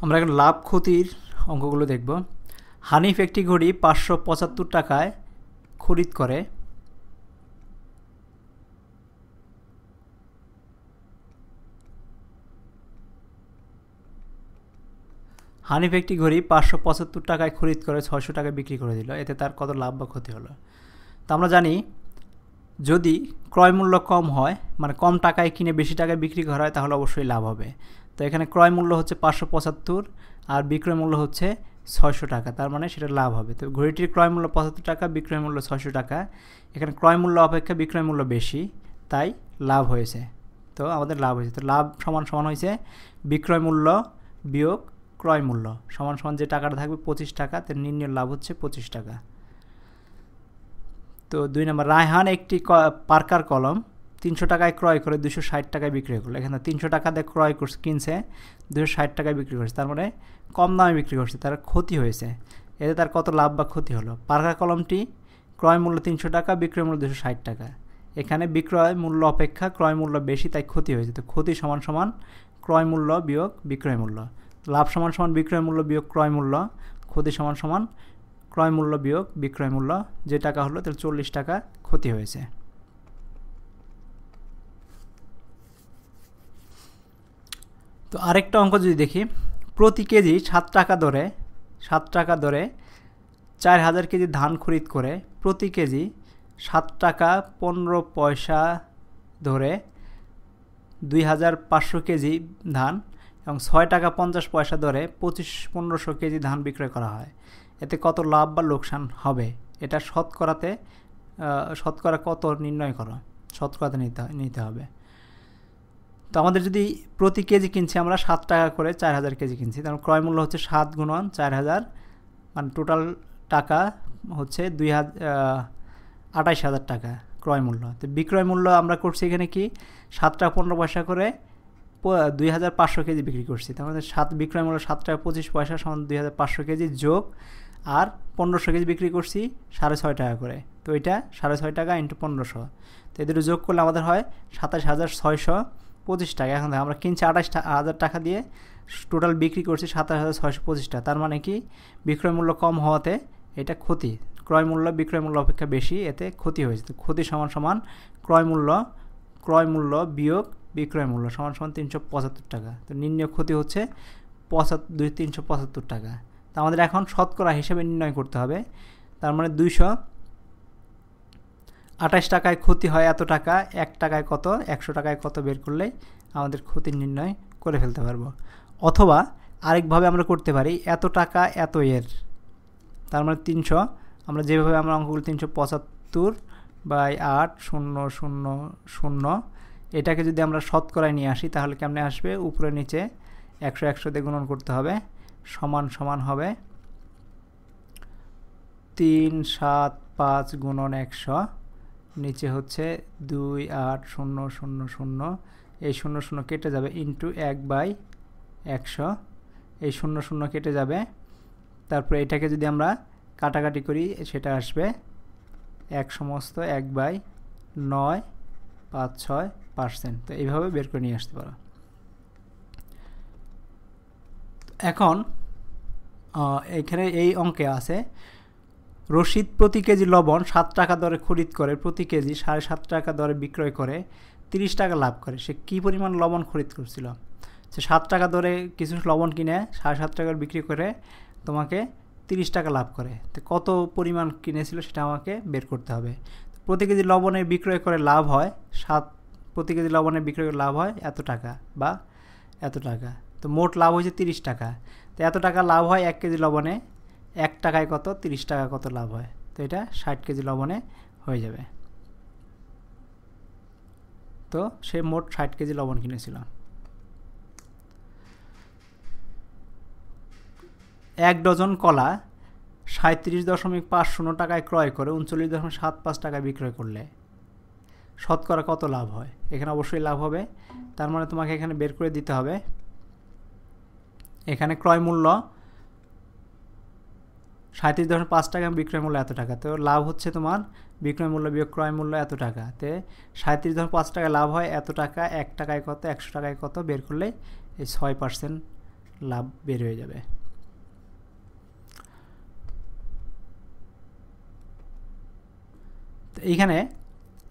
আমরা এখন লাভ ক্ষতির অঙ্কগুলো দেখব। হানিফ একটি ঘড়ি 575 টাকায় খরিদ করে। হানিফ একটি ঘড়ি 575 টাকায় খরিদ করে 600 টাকায় বিক্রি করে দিল, এতে তার কত লাভ বা ক্ষতি হলো? তো আমরা জানি যদি ক্রয় মূল্য কম হয়, মানে কম টাকায় কিনে বেশি টাকায় বিক্রি করা হয়, তাহলে অবশ্যই লাভ হবে। তো এখানে ক্রয় মূল্য হচ্ছে 575 আর বিক্রয় মূল্য হচ্ছে 600 টাকা, তার মানে সেটা লাভ হবে। তো ঘড়িটির ক্রয় মূল্য 75 টাকা, বিক্রয় মূল্য 600 টাকা। এখানে ক্রয় মূল্য অপেক্ষা বিক্রয় মূল্য বেশি, তাই লাভ হয়েছে। তো আমাদের লাভ হয়েছে। তো লাভ সমান সমান হয়েছে বিক্রয় মূল্য বিয়োগ ক্রয় মূল্য সমান সমান যে টাকাটা থাকবে 25 টাকা, তার নির্ণয় লাভ হচ্ছে 25 টাকা। তো 2 নম্বর, রায়হান একটি পার্কার কলম 300 টাকায় ক্রয় করে 260 টাকায় বিক্রি করলো। এখানে 300 টাকা দিয়ে ক্রয় কিনছে, 260 টাকায় বিক্রি করছে, তার মানে কম দামে বিক্রি করছে, তার ক্ষতি হয়েছে। এতে তার কত লাভ বা ক্ষতি হলো? পার্কার কলমটি ক্রয় মূল্য 300 টাকা, বিক্রয় মূল্য 260 টাকা। এখানে বিক্রয় মূল্য অপেক্ষা ক্রয় মূল্য বেশি, তাই ক্ষতি হয়েছে। তো ক্ষতি সমান সমান ক্রয় মূল্য বিয়োগ বিক্রয় মূল্য। লাভ সমান সমান বিক্রয় মূল্য বিয়োগ ক্রয় মূল্য। ক্ষতি সমান সমান ক্রয় মূল্য বিয়োগ বিক্রয় মূল্য। যে টাকা হলো তাহলে 40 টাকা ক্ষতি হয়েছে। তো আরেকটা অঙ্ক যদি দেখি, প্রতি কেজি 7 টাকা দরে 4000 কেজি ধান খরিদ করে প্রতি কেজি 7 টাকা 15 পয়সা ধরে 2500 কেজি ধান এবং 6 টাকা 50 পয়সা ধরে 1500 কেজি ধান বিক্রয় করা হয়। এতে কত লাভ বা লোকসান হবে? এটা শতকরা কত নির্ণয় করো, শতকরাতে নিতে হবে। তো আমাদের যদি প্রতি কেজি কিনছি আমরা 7 টাকা করে 4000 কেজি কিনছি, তাহলে ক্রয় মূল্য হচ্ছে 7 গুণন 4000, মানে টোটাল টাকা হচ্ছে 28,000 টাকা ক্রয় মূল্য। তো বিক্রয় মূল্য আমরা করছি এখানে কি 7 টাকা 15 পয়সা করে 2500 কেজি বিক্রি করছি, তার মানে বিক্রয় মূল্য 7 টাকা 25 পয়সা সমান 2500 কেজি যোগ আর 1500 কেজি বিক্রি করছি 6.5 টাকা করে, তো এটা 6.5 টাকা ইন্টু 1500, তো এদের যোগ করলে আমাদের হয় 27,625 টাকা। এখন আমরা কিনছি 28,000 টাকা দিয়ে, টোটাল বিক্রি করছি 27,625 টাকা, তার মানে কি বিক্রয় মূল্য কম হওয়াতে এটা ক্ষতি, ক্রয় মূল্য বিক্রয় মূল্য অপেক্ষা বেশি, এতে ক্ষতি হয়েছে। তো ক্ষতি সমান সমান ক্রয় মূল্য বিয়োগ বিক্রয় মূল্য সমান সমান 375 টাকা। তো নির্ণয় ক্ষতি হচ্ছে 375 টাকা। তো আমাদের এখন শতকরা হিসেবে নির্ণয় করতে হবে। তার মানে 228 টাকায় ক্ষতি হয় এত টাকা, 1 টাকায় কত, 100 টাকায় কত বের করলেই আমাদের ক্ষতির নির্ণয় করে ফেলতে পারবো। অথবা আরেকভাবে আমরা করতে পারি, এত টাকা এত এর, তার মানে 300, আমরা যেভাবে আমরা অঙ্কগুলো 375/8,0,0,0, এটাকে যদি আমরা শতকরায় নিয়ে আসি তাহলে কেমনে আসবে? উপরে নিচে 100 দিয়ে গুণন করতে হবে, সমান সমান হবে 375 গুণন 100, নিচে হচ্ছে 28,0,0,0, এই 00 কেটে যাবে ইন্টু 1/100, এই 00 কেটে যাবে। তারপরে এটাকে যদি আমরা কাটাকাটি করি সেটা আসবে 1/956%। তো এইভাবে বের করে নিয়ে আসতে পারো। এখন এখানে এই অঙ্কে আছে, রশিদ প্রতি কেজি লবণ 7 টাকা দরে খরিদ করে প্রতি কেজি 7.5 টাকা দরে বিক্রয় করে 30 টাকা লাভ করে। সে কী পরিমাণ লবণ খরিদ করছিল? সে 7 টাকা দরে কিছু লবণ কিনে 7.5 টাকার বিক্রি করে তোমাকে 30 টাকা লাভ করে। তো কত পরিমাণ কিনেছিল সেটা আমাকে বের করতে হবে। প্রতি কেজি লবণে বিক্রয় করে লাভ হয় প্রতি কেজি লবণে বিক্রয় করে লাভ হয় এত টাকা বা এত টাকা। তো মোট লাভ হয়েছে 30 টাকা। তো এত টাকা লাভ হয় 1 কেজি লবণে, 1 টাকায় কত, 30 টাকা কত লাভ হয়? তো এটা 60 কেজি লবণে হয়ে যাবে। তো সে মোট 60 কেজি লবণ কিনেছিল। 1 ডজন কলা 37.50 টাকায় ক্রয় করে 39.75 টাকায় বিক্রয় করলে শতকরা কত লাভ হয়? এখানে অবশ্যই লাভ হবে, তার মানে তোমাকে এখানে বের করে দিতে হবে। এখানে ক্রয় মূল্য 37.5 টাকা, বিক্রয় মূল্য এত টাকা। তো লাভ হচ্ছে তোমার বিক্রয় মূল্য বিয়োগ ক্রয় মূল্য এত টাকা। তে 37.5 টাকা লাভ হয় এত টাকা, 1 টাকায় কত, 100 টাকায় কত বের করলে এই 6% লাভ বের হয়ে যাবে। তো এইখানে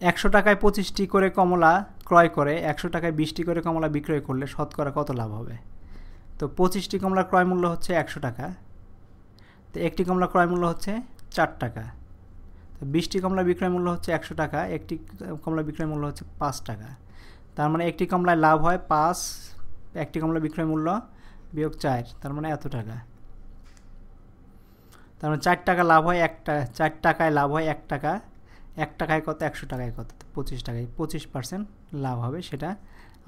100 টাকায় 25টি করে কমলা ক্রয় করে 100 টাকায় 20টি করে কমলা বিক্রয় করলে শতকরা কত লাভ হবে? তো 25টি কমলার ক্রয় মূল্য হচ্ছে 100 টাকা, তো একটি কমলা ক্রয় মূল্য হচ্ছে 4 টাকা। তো 20টি কমলা বিক্রয় মূল্য হচ্ছে 100 টাকা, একটি কমলা বিক্রয় মূল্য হচ্ছে 5 টাকা। তার মানে একটি কমলায় লাভ হয় 5, একটি কমলা বিক্রয় মূল্য বিয়োগ 4, তার মানে এত টাকা। তার মানে 4 টাকা লাভ হয়, 4 টাকায় লাভ হয় 1 টাকা, 1 টাকায় কত, 100 টাকায় কত, 25 টাকায় 25% লাভ হবে, সেটা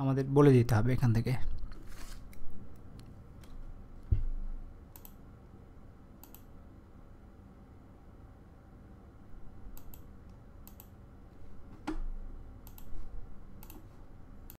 আমাদের বলে দিতে হবে এখান থেকে।